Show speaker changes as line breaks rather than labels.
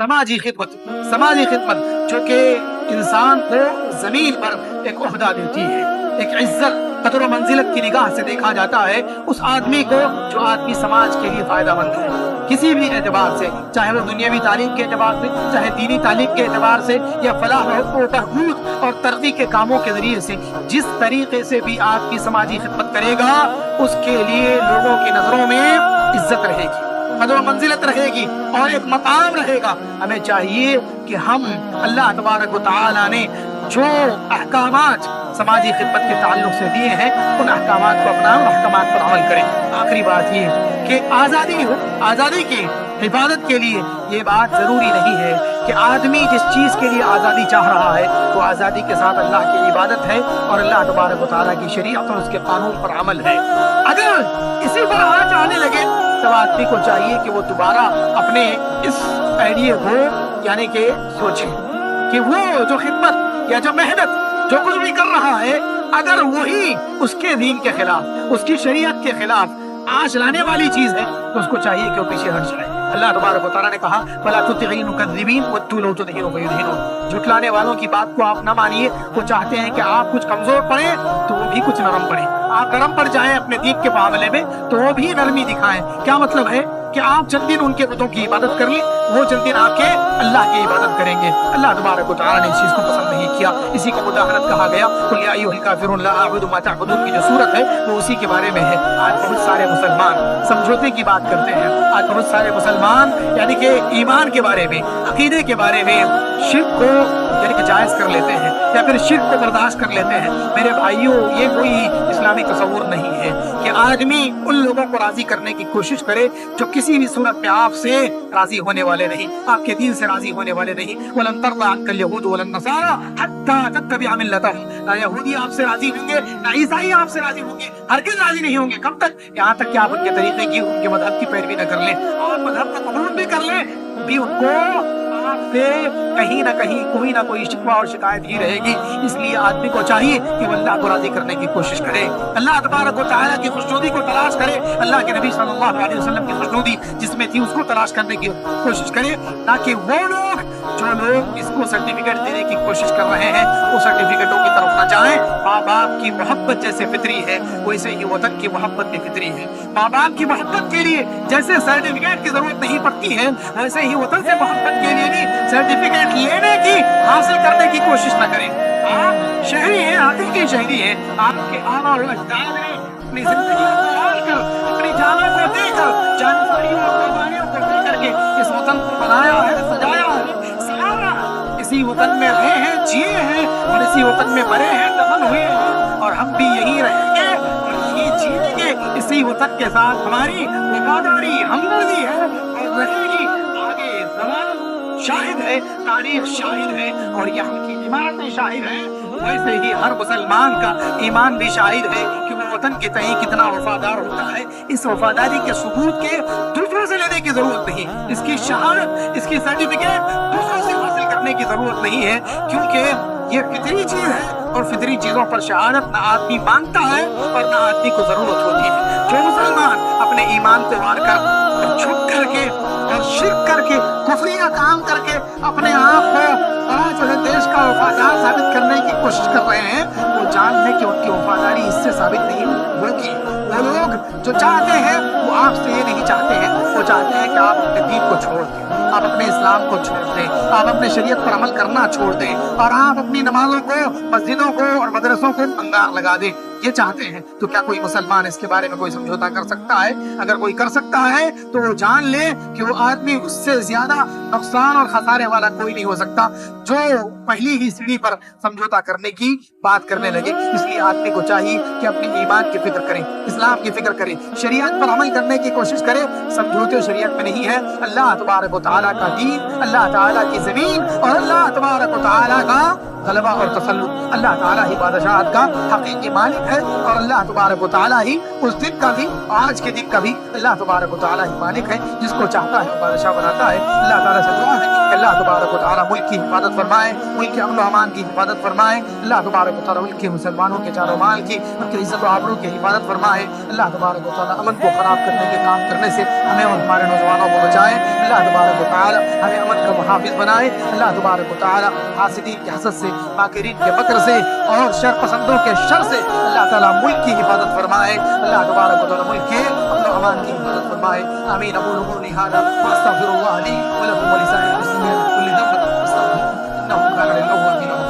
سماجی خدمت جو کہ انسان کو زمین پر ایک عہدہ دیتی ہے، ایک عزت قدر و منزلت کی نگاہ سے دیکھا جاتا ہے اس آدمی کو جو آدمی سماج کے لیے فائدہ مند ہے، کسی بھی اعتبار سے، چاہے وہ دنیاوی تعلیم کے اعتبار سے، چاہے دینی تعلیم کے اعتبار سے، یا فلاح و بہبود اور ترقی کے کاموں کے ذریعے سے، جس طریقے سے بھی آدمی سماجی خدمت کرے گا اس کے لیے لوگوں کی نظروں میں عزت رہے گی، قدر و منزلت رہے گی اور ایک مقام رہے گا۔ ہمیں چاہیے کہ ہم اللہ تبارک و تعالی نے جو احکامات سماجی خدمت کے تعلق سے دیے ہیں ان احکامات کو اپنائیں، ان احکامات پر عمل کریں۔ آخری بات یہ کہ آزادی کی حفاظت کے لیے یہ بات ضروری نہیں ہے کہ آدمی جس چیز کے لیے آزادی چاہ رہا ہے وہ آزادی کے ساتھ اللہ کی عبادت ہے اور اللہ تبارک و تعالیٰ کی شریعت اور اس کے قانون پر عمل ہے۔ اگر اسی پر آج آنے لگے تو آدمی کو چاہیے کہ وہ دوبارہ اپنے اس آئیڈیا کو یعنی کہ سوچے کہ وہ جو خدمت یا جو محنت جو کچھ بھی کر رہا ہے اگر وہی اس کے دین کے خلاف، اس کی شریعت کے خلاف آج لانے والی چیز ہے تو اس کو چاہیے کہ وہ پیچھے ہٹ جائے۔ اللہ تبارک و تعالیٰ نے کہا فَلَا تُطِعِ الْمُكَذِّبِينَ وَدُّوا لَوْ تُدْهِنُ فَيُدْهِنُونَ، جھٹلانے والوں کی بات کو آپ نہ مانیے، وہ چاہتے ہیں کہ آپ کچھ کمزور پڑیں تو وہ بھی کچھ نرم پڑیں، آپ نرم پڑ جائیں اپنے دین کے معاملے میں تو وہ بھی نرمی دکھائیں۔ کیا مطلب ہے کہ آپ چند دن ان کے بتوں کی عبادت کر لیں، وہ چند دن آپ کے اللہ کی عبادت کریں گے۔ اللہ تبارک و تعالیٰ نے اس چیز کو پسند نہیں کیا، اسی کو مداحنت کہا گیا۔ قُلْ يَا أَيُّهَا الْكَافِرُونَ لَا أَعْبُدُ مَا تَعْبُدُونَ کی جو صورت ہے وہ اسی کے بارے میں ہے۔ آج بہت سارے مسلمان سمجھوتے کی بات کرتے ہیں، آج بہت سارے مسلمان یعنی کہ ایمان کے بارے میں، عقیدے کے بارے میں شرک کو یعنی کہ جائز کر لیتے ہیں یا پھر شرک کو برداشت کر لیتے ہیں۔ میرے بھائیوں، یہ کوئی اسلامی تصور نہیں ہے کہ آدمی ان لوگوں کو راضی کرنے کی کوشش کرے جو کسی بھی صورت میں آپ سے راضی ہونے والے نہیں، آپ کے دین سے راضی ہونے والے نہیں۔ وَلَن تَرْضَىٰ عَنكَ الْيَهُودُ وَلَا النَّصَارَىٰ حَتَّىٰ تَتَّبِعَ مِلَّتَهُمْ، نہ یہودی آپ سے راضی ہوں گے نہ عیسائی آپ سے راضی ہوں گے، ہرگز راضی نہیں ہوں گے۔ کب تک؟ یہاں تک کہ آپ ان کے طریقے کی، ان کے مذہب کی پیروی نہ کر لیں اور مذہب کو قبول بھی کر لیں بھی ان کو آپ سے کہیں نہ کہیں کوئی نہ کوئی شکوہ اور شکایت ہی رہے گی۔ اس لیے آدمی کو چاہیے کہ وہ اللہ کو راضی کرنے کی کوشش کرے، اللہ تبارک و تعالیٰ کی خوشنودی کو تلاش کرے، اللہ کے نبی صلی اللہ علیہ وسلم کی خوشنودی جس میں تھی اس کو تلاش کرنے کی کوشش کرے، تاکہ وہ لوگ جو لوگ اس کو سرٹیفکیٹ دینے کی کوشش کر رہے ہیں وہ سرٹیفکیٹوں کی طرف نہ جائیں۔ ماں باپ کی محبت جیسے فطری ہے ویسے ہی وطن کی محبت بھی فطری ہے۔ ماں باپ کی محبت کے لیے جیسے سرٹیفکیٹ کی ضرورت نہیں پڑتی ہے ویسے ہی وطن سے محبت کے لیے بھی سرٹیفکیٹ لینے کی، حاصل کرنے کی کوشش نہ کریں۔ آپ شہری ہیں، حقیقی شہری ہیں، آپ کے آبا و اجداد نے اپنی زندگی کو ڈال کر، اپنی جانوں کو دے کر، جانفاریوں اور قربانیوں کو دے کر کے اس وطن کو بنایا ہے، سجایا ہے، سنوارا ہے۔ اسی وطن میں رہے ہیں، جیے ہیں اور اسی وطن میں مرے ہیں، دفن ہوئے ہیں، اور ہم بھی یہی رہیں گے اور یہی جیئیں گے۔ اسی وطن کے ساتھ ہماری وفاداری، ہمدردی ہے اور رہے گی۔ آگے زمان شاہد ہے، تاریخ شاہد ہے اور یہاں کی عمارتیں شاہد ہیں، ویسے ہی ہر مسلمان کا ایمان بھی شاہد ہے کہ وہ وطن کے تئیں کتنا وفادار ہوتا ہے۔ اس وفاداری کے ثبوت کے دوسروں سے لینے کی ضرورت نہیں، اس کی شہادت، اس کی سرٹیفکیٹ دوسروں سے حاصل کرنے کی ضرورت نہیں ہے، کیونکہ یہ فطری چیز ہے اور فطری چیزوں پر شہادت نہ آدمی مانگتا ہے اور نہ آدمی کو ضرورت ہوتی ہے۔ جو مسلمان اپنے ایمان کو مار کر اور چھپ کر کے اور شرک کر کے، کفریہ کام کر کے اپنے آپ کو جو ہے دیش کا وفادار ثابت کرنے کی کوشش کر رہے ہیں وہ جان لیں کہ ان کی وفاداری اس سے ثابت نہیں ہوگی۔ وہ لوگ جو چاہتے ہیں وہ آپ سے یہ نہیں چاہتے ہیں، وہ چاہتے ہیں کہ آپ اپنے دین کو چھوڑ دیں، آپ اپنے اسلام کو چھوڑ دیں، آپ اپنے شریعت پر عمل کرنا چھوڑ دیں اور آپ اپنی نمازوں کو، مسجدوں کو اور مدرسوں کو انگار لگا دیں، یہ چاہتے ہیں۔ تو کیا کوئی مسلمان اس کے بارے میں کوئی سمجھوتا کر سکتا ہے؟ اگر کوئی کر سکتا ہے تو وہ جان لے کہ وہ آدمی اس سے زیادہ نقصان اور خسارے والا کوئی نہیں ہو سکتا جو پہلی ہی سیڑھی پر سمجھوتا کرنے کی بات کرنے لگے۔ اس لیے آدمی کو چاہیے کہ اپنے ایمان کی فکر کرے، اسلام کی فکر کرے، شریعت پر عمل کرنے کی کوشش کرے۔ سمجھوتے شریعت میں نہیں ہے، اللہ تبارک و تعالیٰ کا دین، اللہ تعالیٰ کی زمین اور اللہ تبارک و تعالیٰ کا غلبہ اور تسلط، اللہ تعالیٰ ہی بادشاہت کا حقیقی مالک ہے اور اللہ تبارک و تعالیٰ ہی اس دن کا بھی، آج کے دن کا بھی اللہ تبارک و تعالیٰ ہی مالک ہے، جس کو چاہتا ہے بادشاہ بناتا ہے۔ اللہ تعالیٰ سے دعا ہے کہ اللہ تبارک و تعالیٰ تعالیٰ ملک کی حفاظت فرمائے، ملک کے امن و امان کی حفاظت فرمائے، اللہ تبارک و تعالیٰ ملک کے مسلمانوں کے جان و مال کی، ان کی عزت و آبرو کی حفاظت فرمائے، اللہ تبارک و تعالیٰ امن کو خراب کرنے کے کام کرنے سے ہمیں اور ہمارے نوجوانوں کو بچائے، اللہ تبارک و تعالیٰ ہمیں امن کا محافظ بنائے، اللہ تبارک و تعالیٰ حاسدین کے حسد سے، ماکرین کے مکر سے اور شر پسندوں کے شر سے اللہ تعالیٰ ملک کی حفاظت فرمائے، اللہ تبارک و تعالیٰ ملک کے امن و امان کی حفاظت فرمائے، آمین۔ اقول قولی ھذا واستغفر اللہ لی ولکم ولسائر المسلمین من کل ذنب فاستغفروہ انہ کان للأوابین غفورا۔